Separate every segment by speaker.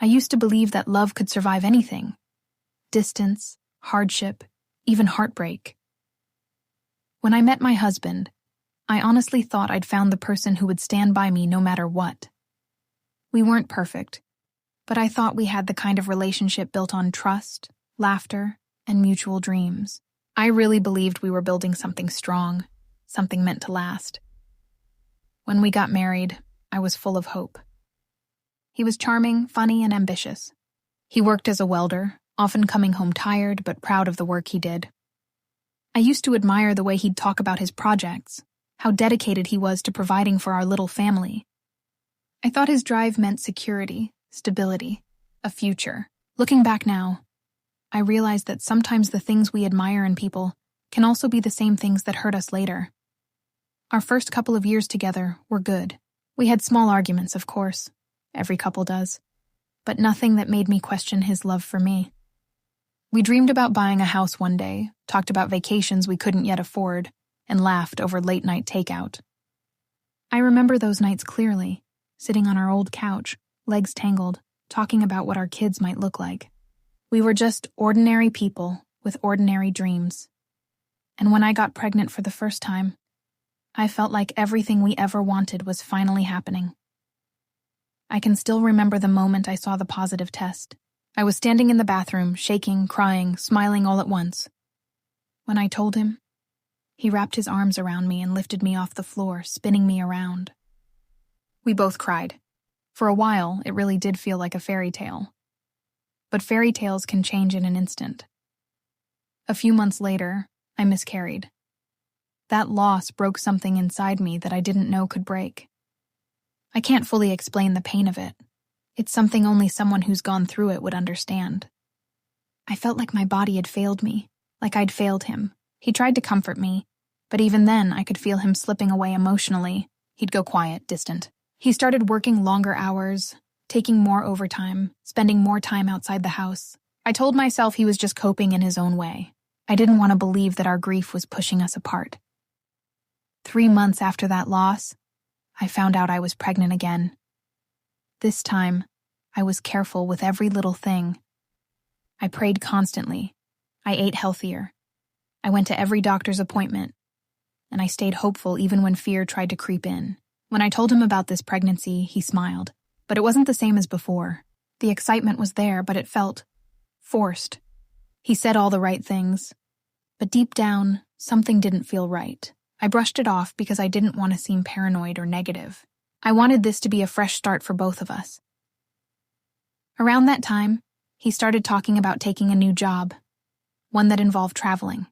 Speaker 1: I used to believe that love could survive anything: distance, hardship, even heartbreak. When I met my husband, I honestly thought I'd found the person who would stand by me no matter what. We weren't perfect, but I thought we had the kind of relationship built on trust, laughter, and mutual dreams. I really believed we were building something strong, something meant to last. When we got married, I was full of hope. He was charming, funny, and ambitious. He worked as a welder, often coming home tired but proud of the work he did. I used to admire the way he'd talk about his projects, how dedicated he was to providing for our little family. I thought his drive meant security, stability, a future. Looking back now, I realized that sometimes the things we admire in people can also be the same things that hurt us later. Our first couple of years together were good. We had small arguments, of course. Every couple does. But nothing that made me question his love for me. We dreamed about buying a house one day, talked about vacations we couldn't yet afford, and laughed over late-night takeout. I remember those nights clearly, sitting on our old couch, legs tangled, talking about what our kids might look like. We were just ordinary people with ordinary dreams. And when I got pregnant for the first time, I felt like everything we ever wanted was finally happening. I can still remember the moment I saw the positive test. I was standing in the bathroom, shaking, crying, smiling all at once. When I told him, he wrapped his arms around me and lifted me off the floor, spinning me around. We both cried. For a while, it really did feel like a fairy tale. But fairy tales can change in an instant. A few months later, I miscarried. That loss broke something inside me that I didn't know could break. I can't fully explain the pain of it. It's something only someone who's gone through it would understand. I felt like my body had failed me, like I'd failed him. He tried to comfort me, but even then I could feel him slipping away emotionally. He'd go quiet, distant. He started working longer hours, taking more overtime, spending more time outside the house. I told myself he was just coping in his own way. I didn't want to believe that our grief was pushing us apart. 3 months after that loss, I found out I was pregnant again. This time, I was careful with every little thing. I prayed constantly. I ate healthier. I went to every doctor's appointment, and I stayed hopeful even when fear tried to creep in. When I told him about this pregnancy, he smiled, but it wasn't the same as before. The excitement was there, but it felt forced. He said all the right things, but deep down, something didn't feel right. I brushed it off because I didn't want to seem paranoid or negative. I wanted this to be a fresh start for both of us. Around that time, he started talking about taking a new job, one that involved traveling.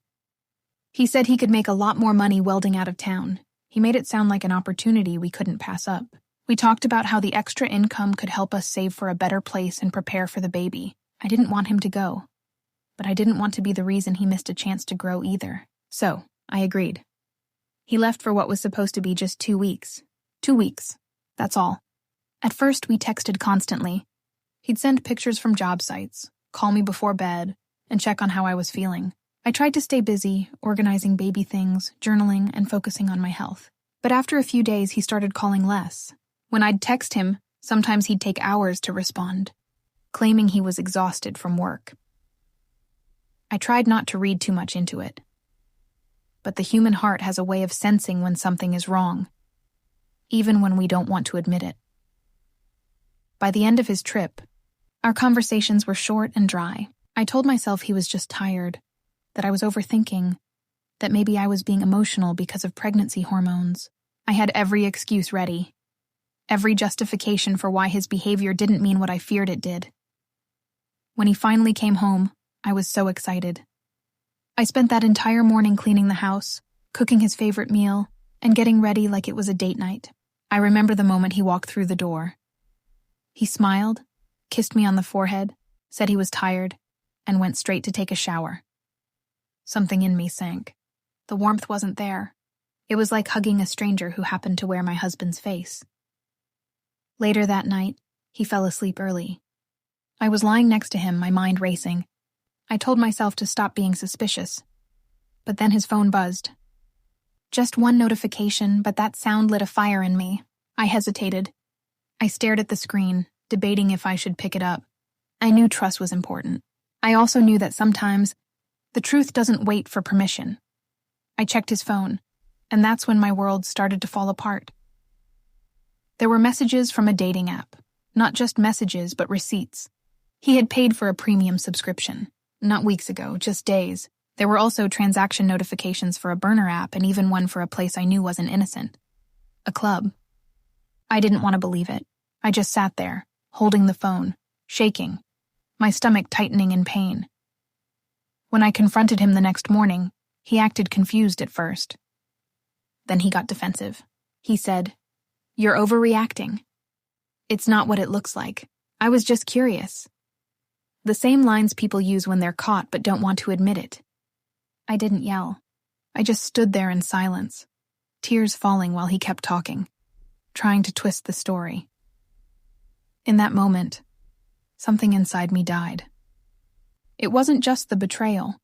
Speaker 1: He said he could make a lot more money welding out of town. He made it sound like an opportunity we couldn't pass up. We talked about how the extra income could help us save for a better place and prepare for the baby. I didn't want him to go, but I didn't want to be the reason he missed a chance to grow either. So, I agreed. He left for what was supposed to be just 2 weeks. 2 weeks. That's all. At first, we texted constantly. He'd send pictures from job sites, call me before bed, and check on how I was feeling. I tried to stay busy, organizing baby things, journaling, and focusing on my health. But after a few days, he started calling less. When I'd text him, sometimes he'd take hours to respond, claiming he was exhausted from work. I tried not to read too much into it. But the human heart has a way of sensing when something is wrong, even when we don't want to admit it. By the end of his trip, our conversations were short and dry. I told myself he was just tired, that I was overthinking, that maybe I was being emotional because of pregnancy hormones. I had every excuse ready, every justification for why his behavior didn't mean what I feared it did. When he finally came home, I was so excited. I spent that entire morning cleaning the house, cooking his favorite meal, and getting ready like it was a date night. I remember the moment he walked through the door. He smiled, kissed me on the forehead, said he was tired, and went straight to take a shower. Something in me sank. The warmth wasn't there. It was like hugging a stranger who happened to wear my husband's face. Later that night, he fell asleep early. I was lying next to him, my mind racing. I told myself to stop being suspicious. But then his phone buzzed. Just one notification, but that sound lit a fire in me. I hesitated. I stared at the screen, debating if I should pick it up. I knew trust was important. I also knew that sometimes the truth doesn't wait for permission. I checked his phone, and that's when my world started to fall apart. There were messages from a dating app. Not just messages, but receipts. He had paid for a premium subscription. Not weeks ago, just days. There were also transaction notifications for a burner app and even one for a place I knew wasn't innocent. A club. I didn't want to believe it. I just sat there, holding the phone, shaking, my stomach tightening in pain. When I confronted him the next morning, he acted confused at first. Then he got defensive. He said, "You're overreacting. It's not what it looks like. I was just curious." The same lines people use when they're caught but don't want to admit it. I didn't yell. I just stood there in silence, tears falling while he kept talking, trying to twist the story. In that moment, something inside me died. It wasn't just the betrayal.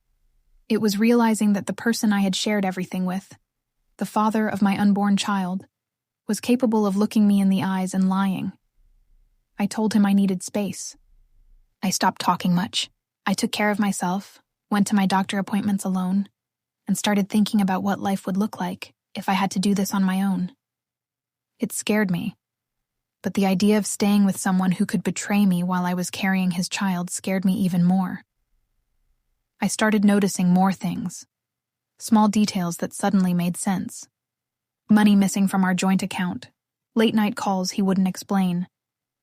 Speaker 1: It was realizing that the person I had shared everything with, the father of my unborn child, was capable of looking me in the eyes and lying. I told him I needed space. I stopped talking much. I took care of myself, went to my doctor appointments alone, and started thinking about what life would look like if I had to do this on my own. It scared me, but the idea of staying with someone who could betray me while I was carrying his child scared me even more. I started noticing more things, small details that suddenly made sense. Money missing from our joint account, late-night calls he wouldn't explain,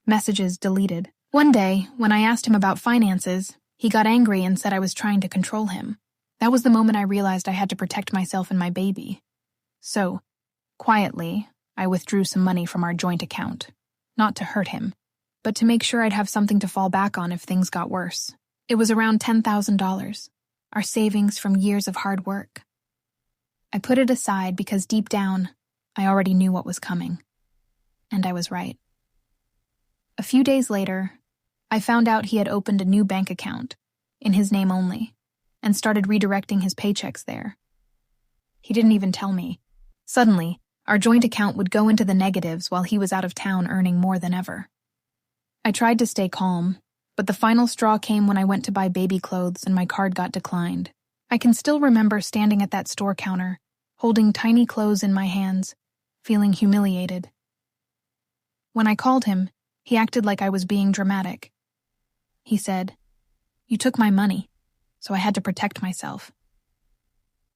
Speaker 1: messages deleted. One day, when I asked him about finances, he got angry and said I was trying to control him. That was the moment I realized I had to protect myself and my baby. So, quietly, I withdrew some money from our joint account. Not to hurt him, but to make sure I'd have something to fall back on if things got worse. It was around $10,000, our savings from years of hard work. I put it aside because deep down, I already knew what was coming. And I was right. A few days later, I found out he had opened a new bank account, in his name only, and started redirecting his paychecks there. He didn't even tell me. Suddenly, our joint account would go into the negatives while he was out of town earning more than ever. I tried to stay calm, but the final straw came when I went to buy baby clothes and my card got declined. I can still remember standing at that store counter, holding tiny clothes in my hands, feeling humiliated. When I called him, he acted like I was being dramatic. He said, "You took my money, so I had to protect myself."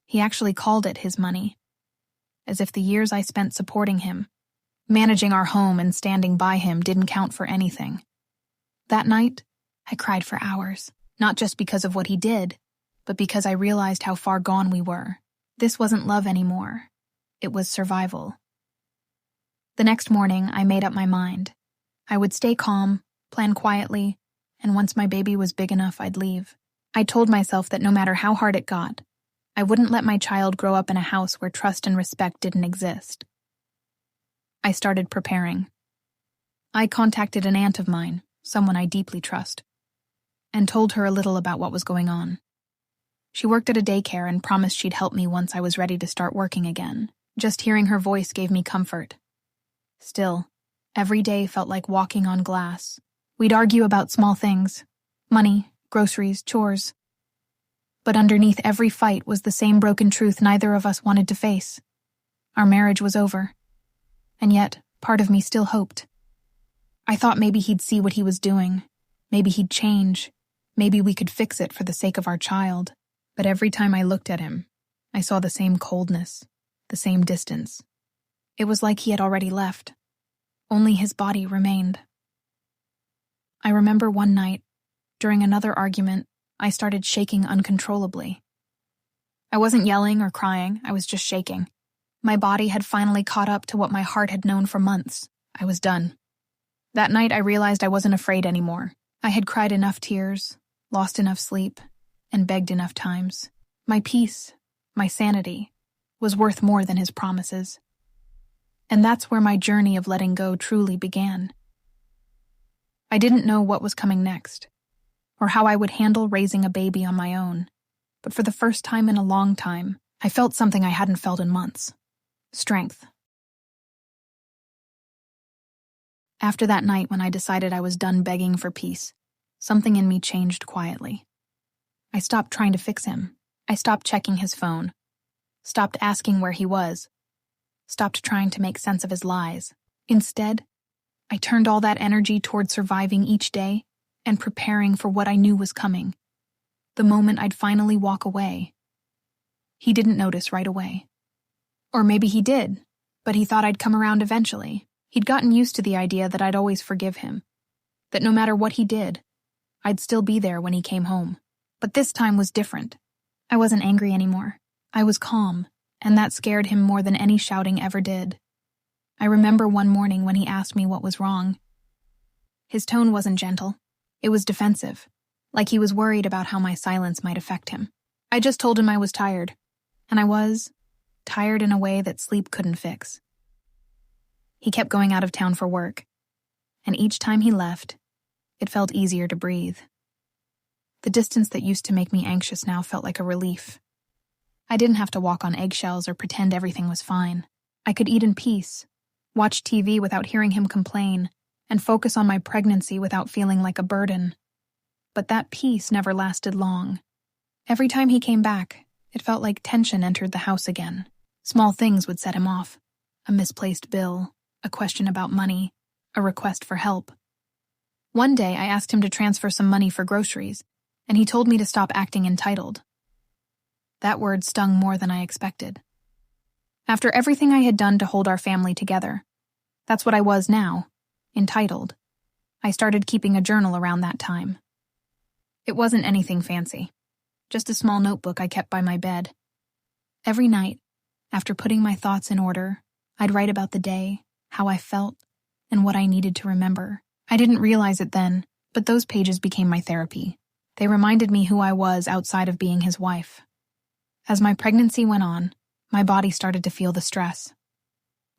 Speaker 1: He actually called it his money, as if the years I spent supporting him, managing our home and standing by him didn't count for anything. That night, I cried for hours, not just because of what he did, but because I realized how far gone we were. This wasn't love anymore. It was survival. The next morning, I made up my mind. I would stay calm, plan quietly, and once my baby was big enough, I'd leave. I told myself that no matter how hard it got, I wouldn't let my child grow up in a house where trust and respect didn't exist. I started preparing. I contacted an aunt of mine, someone I deeply trust, and told her a little about what was going on. She worked at a daycare and promised she'd help me once I was ready to start working again. Just hearing her voice gave me comfort. Still, every day felt like walking on glass. We'd argue about small things, money, groceries, chores. But underneath every fight was the same broken truth neither of us wanted to face. Our marriage was over. And yet, part of me still hoped. I thought maybe he'd see what he was doing. Maybe he'd change. Maybe we could fix it for the sake of our child. But every time I looked at him, I saw the same coldness, the same distance. It was like he had already left. Only his body remained. I remember one night, during another argument, I started shaking uncontrollably. I wasn't yelling or crying, I was just shaking. My body had finally caught up to what my heart had known for months. I was done. That night I realized I wasn't afraid anymore. I had cried enough tears, lost enough sleep, and begged enough times. My peace, my sanity, was worth more than his promises. And that's where my journey of letting go truly began. I didn't know what was coming next, or how I would handle raising a baby on my own, but for the first time in a long time, I felt something I hadn't felt in months. Strength. After that night when I decided I was done begging for peace, something in me changed quietly. I stopped trying to fix him. I stopped checking his phone, stopped asking where he was, stopped trying to make sense of his lies. Instead, I turned all that energy toward surviving each day and preparing for what I knew was coming. The moment I'd finally walk away. He didn't notice right away. Or maybe he did, but he thought I'd come around eventually. He'd gotten used to the idea that I'd always forgive him, that no matter what he did, I'd still be there when he came home. But this time was different. I wasn't angry anymore. I was calm, and that scared him more than any shouting ever did. I remember one morning when he asked me what was wrong. His tone wasn't gentle. It was defensive, like he was worried about how my silence might affect him. I just told him I was tired, and I was tired in a way that sleep couldn't fix. He kept going out of town for work, and each time he left, it felt easier to breathe. The distance that used to make me anxious now felt like a relief. I didn't have to walk on eggshells or pretend everything was fine. I could eat in peace, watch TV without hearing him complain, and focus on my pregnancy without feeling like a burden. But that peace never lasted long. Every time he came back, it felt like tension entered the house again. Small things would set him off. A misplaced bill, a question about money, a request for help. One day I asked him to transfer some money for groceries, and he told me to stop acting entitled. That word stung more than I expected. After everything I had done to hold our family together, that's what I was now, entitled. I started keeping a journal around that time. It wasn't anything fancy, just a small notebook I kept by my bed. Every night, after putting my thoughts in order, I'd write about the day, how I felt, and what I needed to remember. I didn't realize it then, but those pages became my therapy. They reminded me who I was outside of being his wife. As my pregnancy went on, my body started to feel the stress.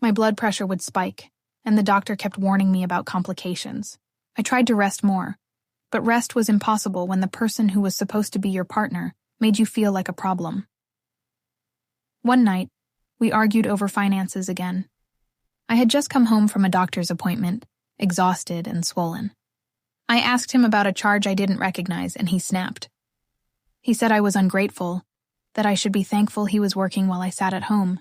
Speaker 1: My blood pressure would spike, and the doctor kept warning me about complications. I tried to rest more, but rest was impossible when the person who was supposed to be your partner made you feel like a problem. One night, we argued over finances again. I had just come home from a doctor's appointment, exhausted and swollen. I asked him about a charge I didn't recognize, and he snapped. He said I was ungrateful, that I should be thankful he was working while I sat at home.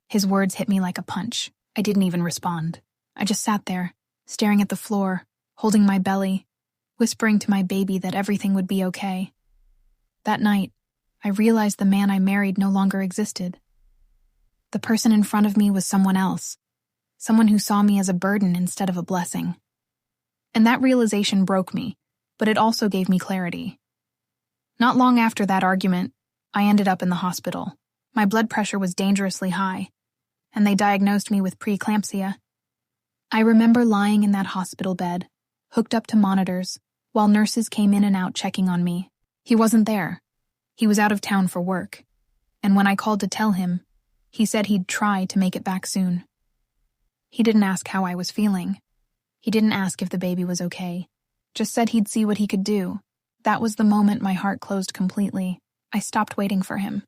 Speaker 1: His words hit me like a punch. I didn't even respond. I just sat there, staring at the floor, holding my belly, whispering to my baby that everything would be okay. That night, I realized the man I married no longer existed. The person in front of me was someone else, someone who saw me as a burden instead of a blessing. And that realization broke me, but it also gave me clarity. Not long after that argument, I ended up in the hospital. My blood pressure was dangerously high, and they diagnosed me with preeclampsia. I remember lying in that hospital bed, hooked up to monitors, while nurses came in and out checking on me. He wasn't there. He was out of town for work, and when I called to tell him, he said he'd try to make it back soon. He didn't ask how I was feeling. He didn't ask if the baby was okay. Just said he'd see what he could do. That was the moment my heart closed completely. I stopped waiting for him.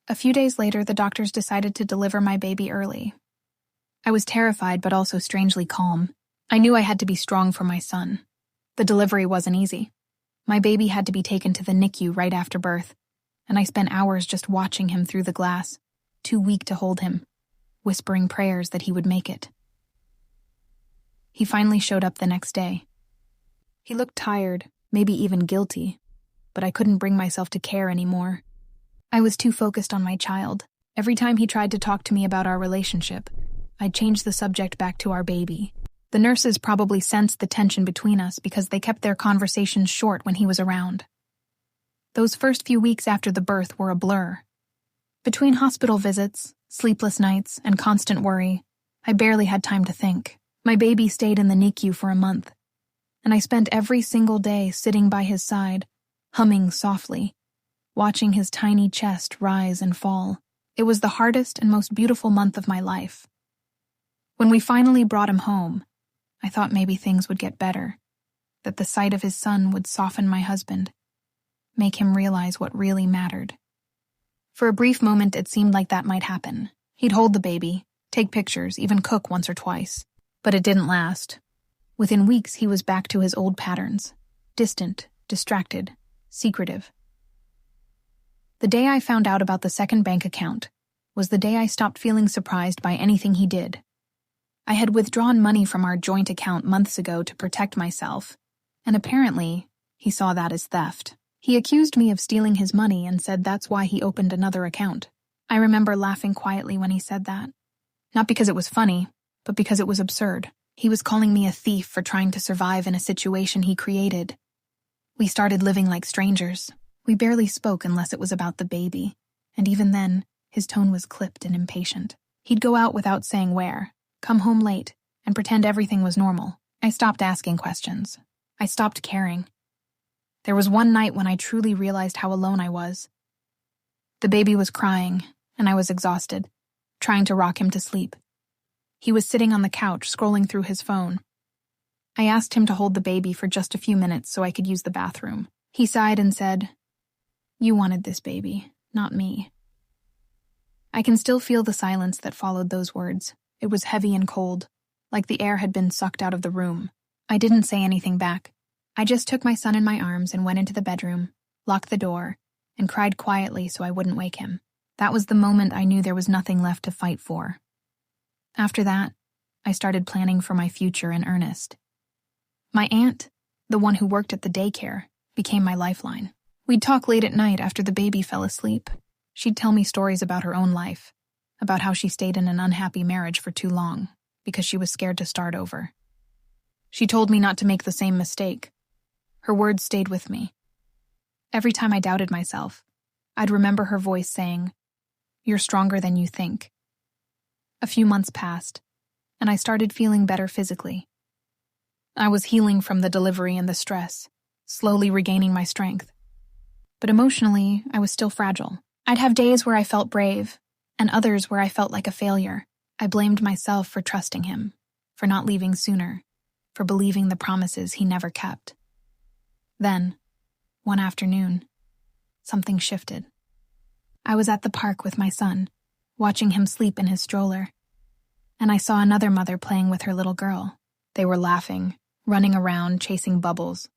Speaker 1: A few days later, the doctors decided to deliver my baby early. I was terrified but also strangely calm. I knew I had to be strong for my son. The delivery wasn't easy. My baby had to be taken to the NICU right after birth, and I spent hours just watching him through the glass, too weak to hold him, whispering prayers that he would make it. He finally showed up the next day. He looked tired, maybe even guilty, but I couldn't bring myself to care anymore. I was too focused on my child. Every time he tried to talk to me about our relationship, I'd change the subject back to our baby. The nurses probably sensed the tension between us because they kept their conversations short when he was around. Those first few weeks after the birth were a blur. Between hospital visits, sleepless nights, and constant worry, I barely had time to think. My baby stayed in the NICU for a month, and I spent every single day sitting by his side, humming softly, watching his tiny chest rise and fall. It was the hardest and most beautiful month of my life. When we finally brought him home, I thought maybe things would get better, that the sight of his son would soften my husband, make him realize what really mattered. For a brief moment, it seemed like that might happen. He'd hold the baby, take pictures, even cook once or twice. But it didn't last. Within weeks, he was back to his old patterns. Distant, distracted, secretive. The day I found out about the second bank account was the day I stopped feeling surprised by anything he did. I had withdrawn money from our joint account months ago to protect myself, and apparently, he saw that as theft. He accused me of stealing his money and said that's why he opened another account. I remember laughing quietly when he said that. Not because it was funny, but because it was absurd. He was calling me a thief for trying to survive in a situation he created. We started living like strangers. We barely spoke unless it was about the baby, and even then, his tone was clipped and impatient. He'd go out without saying where, come home late, and pretend everything was normal. I stopped asking questions. I stopped caring. There was one night when I truly realized how alone I was. The baby was crying, and I was exhausted, trying to rock him to sleep. He was sitting on the couch, scrolling through his phone. I asked him to hold the baby for just a few minutes so I could use the bathroom. He sighed and said, "You wanted this baby, not me." I can still feel the silence that followed those words. It was heavy and cold, like the air had been sucked out of the room. I didn't say anything back. I just took my son in my arms and went into the bedroom, locked the door, and cried quietly so I wouldn't wake him. That was the moment I knew there was nothing left to fight for. After that, I started planning for my future in earnest. My aunt, the one who worked at the daycare, became my lifeline. We'd talk late at night after the baby fell asleep. She'd tell me stories about her own life, about how she stayed in an unhappy marriage for too long because she was scared to start over. She told me not to make the same mistake. Her words stayed with me. Every time I doubted myself, I'd remember her voice saying, "You're stronger than you think." A few months passed, and I started feeling better physically. I was healing from the delivery and the stress, slowly regaining my strength. But emotionally, I was still fragile. I'd have days where I felt brave, and others where I felt like a failure. I blamed myself for trusting him, for not leaving sooner, for believing the promises he never kept. Then, one afternoon, something shifted. I was at the park with my son, watching him sleep in his stroller, and I saw another mother playing with her little girl. They were laughing, running around, chasing bubbles.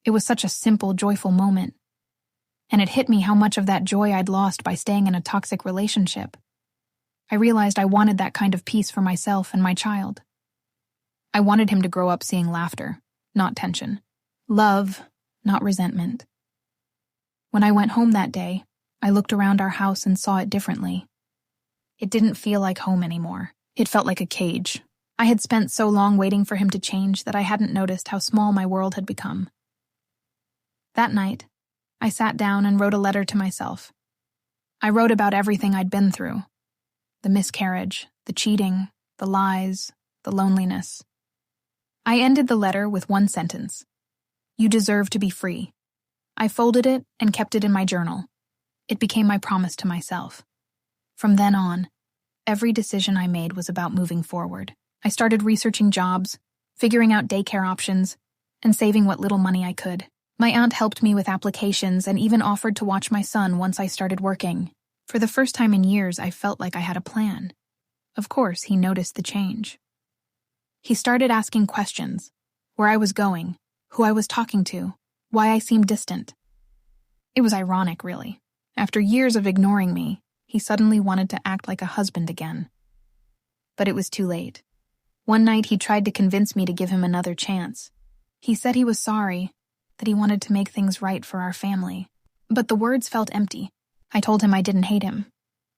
Speaker 1: It was such a simple, joyful moment, and it hit me how much of that joy I'd lost by staying in a toxic relationship. I realized I wanted that kind of peace for myself and my child. I wanted him to grow up seeing laughter, not tension. Love, not resentment. When I went home that day, I looked around our house and saw it differently. It didn't feel like home anymore. It felt like a cage. I had spent so long waiting for him to change that I hadn't noticed how small my world had become. That night, I sat down and wrote a letter to myself. I wrote about everything I'd been through. The miscarriage, the cheating, the lies, the loneliness. I ended the letter with one sentence. "You deserve to be free." I folded it and kept it in my journal. It became my promise to myself. From then on, every decision I made was about moving forward. I started researching jobs, figuring out daycare options, and saving what little money I could. My aunt helped me with applications and even offered to watch my son once I started working. For the first time in years, I felt like I had a plan. Of course, he noticed the change. He started asking questions: where I was going, who I was talking to, why I seemed distant. It was ironic, really. After years of ignoring me, he suddenly wanted to act like a husband again. But it was too late. One night he tried to convince me to give him another chance. He said he was sorry, that he wanted to make things right for our family. But the words felt empty. I told him I didn't hate him,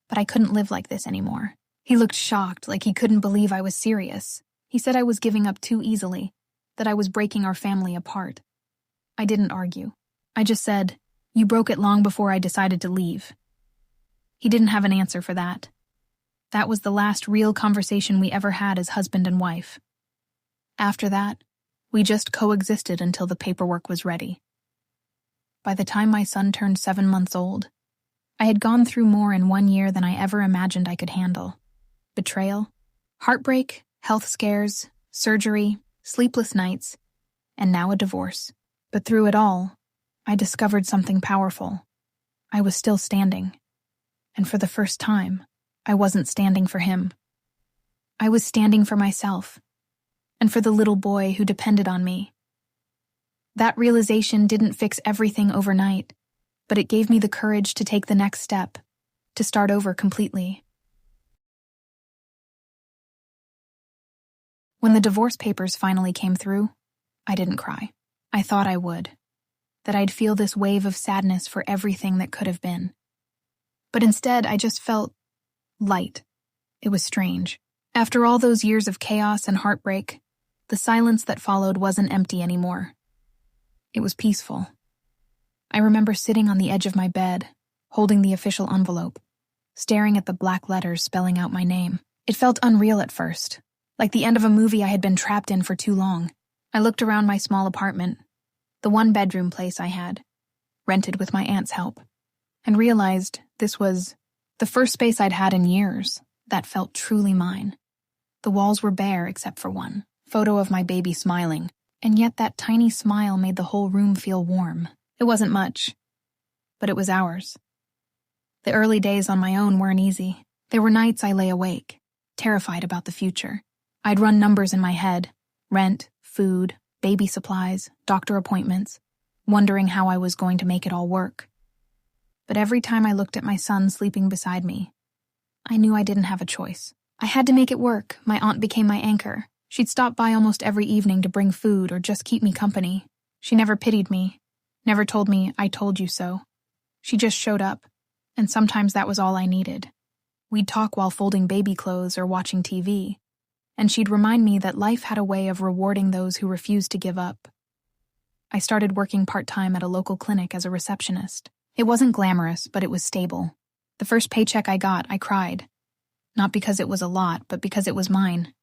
Speaker 1: but I couldn't live like this anymore. He looked shocked, like he couldn't believe I was serious. He said I was giving up too easily, that I was breaking our family apart. I didn't argue. I just said, "You broke it long before I decided to leave." He didn't have an answer for that. That was the last real conversation we ever had as husband and wife. After that, we just coexisted until the paperwork was ready. By the time my son turned 7 months old, I had gone through more in 1 year than I ever imagined I could handle. Betrayal, heartbreak, health scares, surgery, sleepless nights, and now a divorce. But through it all, I discovered something powerful. I was still standing. And for the first time, I wasn't standing for him. I was standing for myself. and for the little boy who depended on me. That realization didn't fix everything overnight, but it gave me the courage to take the next step, to start over completely. When the divorce papers finally came through, I didn't cry. I thought I would, that I'd feel this wave of sadness for everything that could have been. But instead, I just felt light. It was strange. After all those years of chaos and heartbreak, the silence that followed wasn't empty anymore. It was peaceful. I remember sitting on the edge of my bed, holding the official envelope, staring at the black letters spelling out my name. It felt unreal at first, like the end of a movie I had been trapped in for too long. I looked around my small apartment, the one-bedroom place I had, rented with my aunt's help, and realized this was the first space I'd had in years that felt truly mine. The walls were bare except for one photo of my baby smiling, and yet that tiny smile made the whole room feel warm. It wasn't much, but it was ours. The early days on my own weren't easy. There were nights I lay awake, terrified about the future. I'd run numbers in my head: rent, food, baby supplies, doctor appointments, wondering how I was going to make it all work. But every time I looked at my son sleeping beside me, I knew I didn't have a choice. I had to make it work. My aunt became my anchor. She'd stop by almost every evening to bring food or just keep me company. She never pitied me, never told me, "I told you so." She just showed up, and sometimes that was all I needed. We'd talk while folding baby clothes or watching TV, and she'd remind me that life had a way of rewarding those who refused to give up. I started working part-time at a local clinic as a receptionist. It wasn't glamorous, but it was stable. The first paycheck I got, I cried. Not because it was a lot, but because it was mine.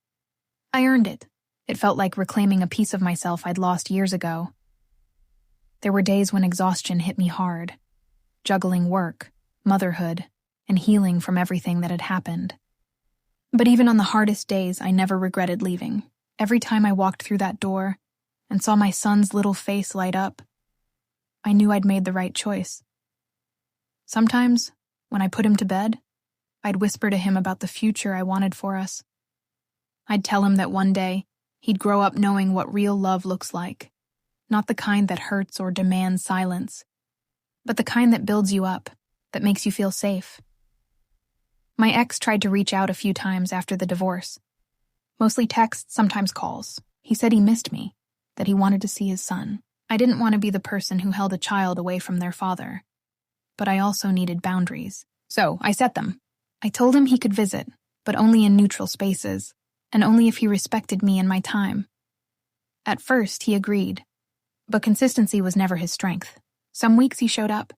Speaker 1: I earned it. It felt like reclaiming a piece of myself I'd lost years ago. There were days when exhaustion hit me hard, juggling work, motherhood, and healing from everything that had happened. But even on the hardest days, I never regretted leaving. Every time I walked through that door and saw my son's little face light up, I knew I'd made the right choice. Sometimes, when I put him to bed, I'd whisper to him about the future I wanted for us. I'd tell him that one day, he'd grow up knowing what real love looks like. Not the kind that hurts or demands silence, but the kind that builds you up, that makes you feel safe. My ex tried to reach out a few times after the divorce. Mostly texts, sometimes calls. He said he missed me, that he wanted to see his son. I didn't want to be the person who held a child away from their father, but I also needed boundaries. So I set them. I told him he could visit, but only in neutral spaces, and only if he respected me and my time. At first, he agreed, but consistency was never his strength. Some weeks he showed up,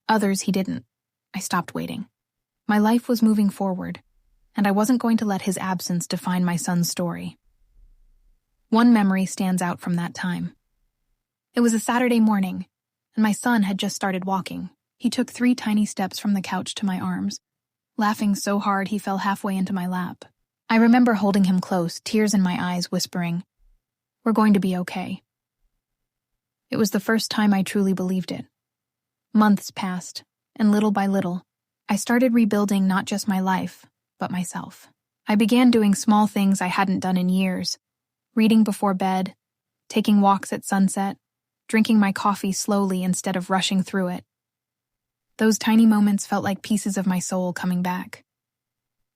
Speaker 1: others he didn't. I stopped waiting. My life was moving forward, and I wasn't going to let his absence define my son's story. One memory stands out from that time. It was a Saturday morning, and my son had just started walking. He took 3 tiny steps from the couch to my arms, laughing so hard he fell halfway into my lap. I remember holding him close, tears in my eyes, whispering, "We're going to be okay." It was the first time I truly believed it. Months passed, and little by little, I started rebuilding not just my life, but myself. I began doing small things I hadn't done in years, reading before bed, taking walks at sunset, drinking my coffee slowly instead of rushing through it. Those tiny moments felt like pieces of my soul coming back.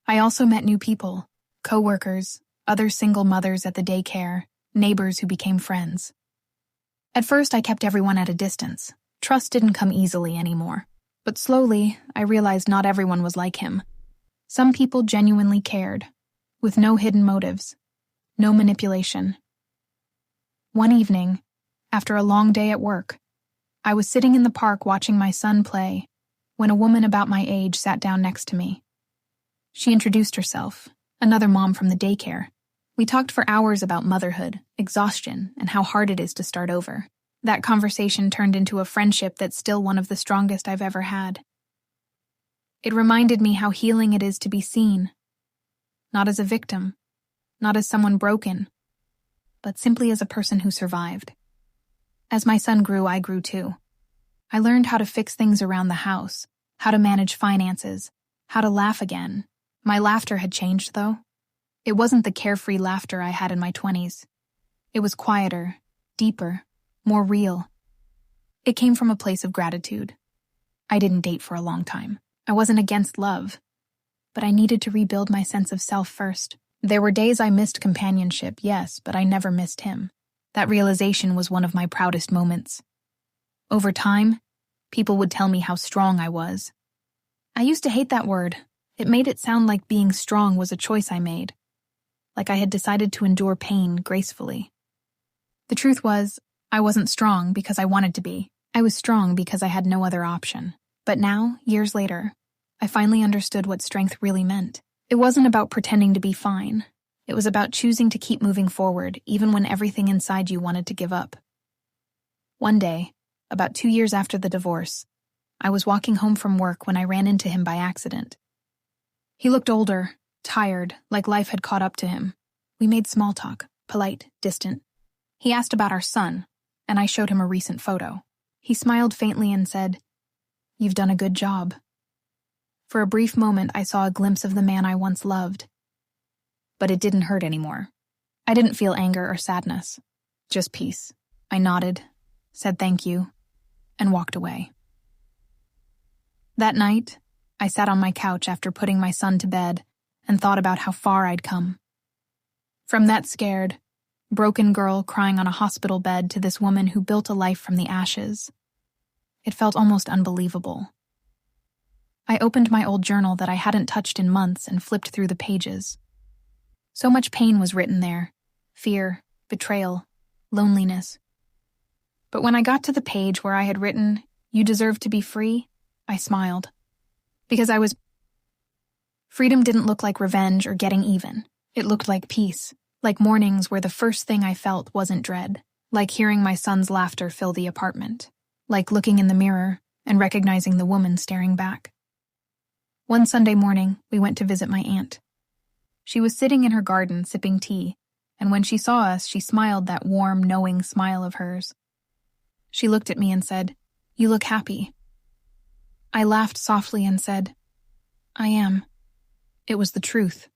Speaker 1: I also met new people, coworkers, other single mothers at the daycare, neighbors who became friends. At first, I kept everyone at a distance. Trust didn't come easily anymore. But slowly, I realized not everyone was like him. Some people genuinely cared, with no hidden motives, no manipulation. One evening, after a long day at work, I was sitting in the park watching my son play when a woman about my age sat down next to me. She introduced herself, another mom from the daycare. We talked for hours about motherhood, exhaustion, and how hard it is to start over. That conversation turned into a friendship that's still one of the strongest I've ever had. It reminded me how healing it is to be seen, not as a victim, not as someone broken, but simply as a person who survived. As my son grew, I grew too. I learned how to fix things around the house, how to manage finances, how to laugh again. My laughter had changed, though. It wasn't the carefree laughter I had in my 20s. It was quieter, deeper, more real. It came from a place of gratitude. I didn't date for a long time. I wasn't against love, but I needed to rebuild my sense of self first. There were days I missed companionship, yes, but I never missed him. That realization was one of my proudest moments. Over time, people would tell me how strong I was. I used to hate that word. It made it sound like being strong was a choice I made, like I had decided to endure pain gracefully. The truth was, I wasn't strong because I wanted to be. I was strong because I had no other option. But now, years later, I finally understood what strength really meant. It wasn't about pretending to be fine. It was about choosing to keep moving forward, even when everything inside you wanted to give up. One day, about 2 years after the divorce, I was walking home from work when I ran into him by accident. He looked older, tired, like life had caught up to him. We made small talk, polite, distant. He asked about our son, and I showed him a recent photo. He smiled faintly and said, "You've done a good job." For a brief moment, I saw a glimpse of the man I once loved. But it didn't hurt anymore. I didn't feel anger or sadness, just peace. I nodded, said thank you, and walked away. That night, I sat on my couch after putting my son to bed and thought about how far I'd come. From that scared, broken girl crying on a hospital bed to this woman who built a life from the ashes. It felt almost unbelievable. I opened my old journal that I hadn't touched in months and flipped through the pages. So much pain was written there: fear, betrayal, loneliness. But when I got to the page where I had written, "You deserve to be free," I smiled. Because freedom didn't look like revenge or getting even. It looked like peace, like mornings where the first thing I felt wasn't dread, like hearing my son's laughter fill the apartment, like looking in the mirror and recognizing the woman staring back. One Sunday morning, we went to visit my aunt. She was sitting in her garden sipping tea, and when she saw us, she smiled that warm, knowing smile of hers. She looked at me and said, "You look happy." I laughed softly and said, "I am." It was the truth.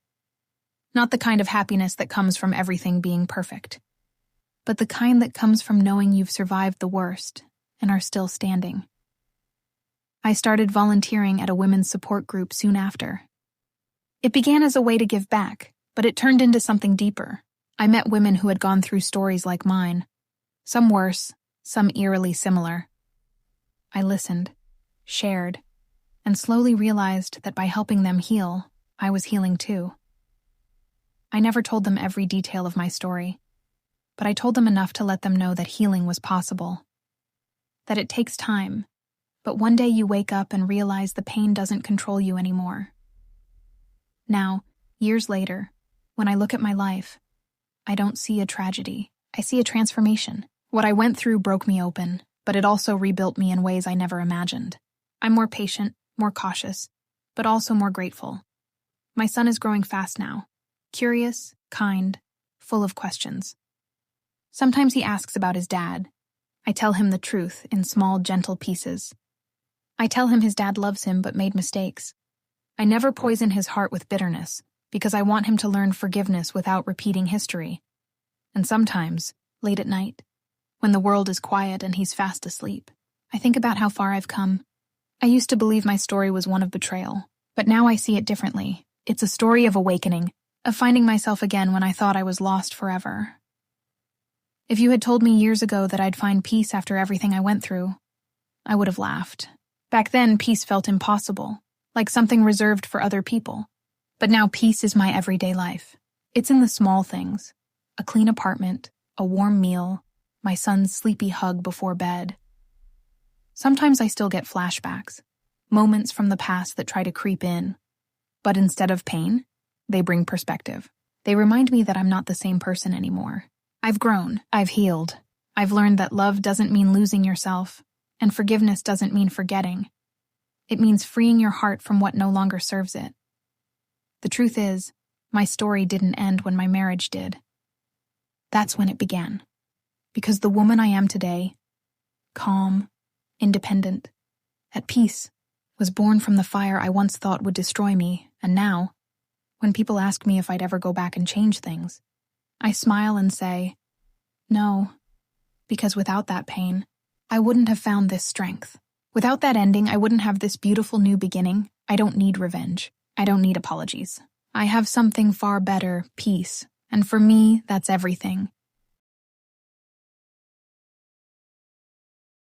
Speaker 1: Not the kind of happiness that comes from everything being perfect, but the kind that comes from knowing you've survived the worst and are still standing. I started volunteering at a women's support group soon after. It began as a way to give back, but it turned into something deeper. I met women who had gone through stories like mine, some worse, some eerily similar. I listened, shared, and slowly realized that by helping them heal, I was healing too. I never told them every detail of my story, but I told them enough to let them know that healing was possible. That it takes time, but one day you wake up and realize the pain doesn't control you anymore. Now, years later, when I look at my life, I don't see a tragedy. I see a transformation. What I went through broke me open, but it also rebuilt me in ways I never imagined. I'm more patient, more cautious, but also more grateful. My son is growing fast now, curious, kind, full of questions. Sometimes he asks about his dad. I tell him the truth in small, gentle pieces. I tell him his dad loves him but made mistakes. I never poison his heart with bitterness, because I want him to learn forgiveness without repeating history. And sometimes, late at night, when the world is quiet and he's fast asleep, I think about how far I've come. I used to believe my story was one of betrayal, but now I see it differently. It's a story of awakening, of finding myself again when I thought I was lost forever. If you had told me years ago that I'd find peace after everything I went through, I would have laughed. Back then, peace felt impossible, like something reserved for other people. But now peace is my everyday life. It's in the small things: a clean apartment, a warm meal, my son's sleepy hug before bed. Sometimes I still get flashbacks, moments from the past that try to creep in. But instead of pain, they bring perspective. They remind me that I'm not the same person anymore. I've grown, I've healed. I've learned that love doesn't mean losing yourself, and forgiveness doesn't mean forgetting. It means freeing your heart from what no longer serves it. The truth is, my story didn't end when my marriage did. That's when it began. Because the woman I am today, calm, independent, at peace, was born from the fire I once thought would destroy me, and now, when people ask me if I'd ever go back and change things, I smile and say, No, because without that pain, I wouldn't have found this strength. Without that ending, I wouldn't have this beautiful new beginning. I don't need revenge. I don't need apologies. I have something far better, peace. And for me, that's everything.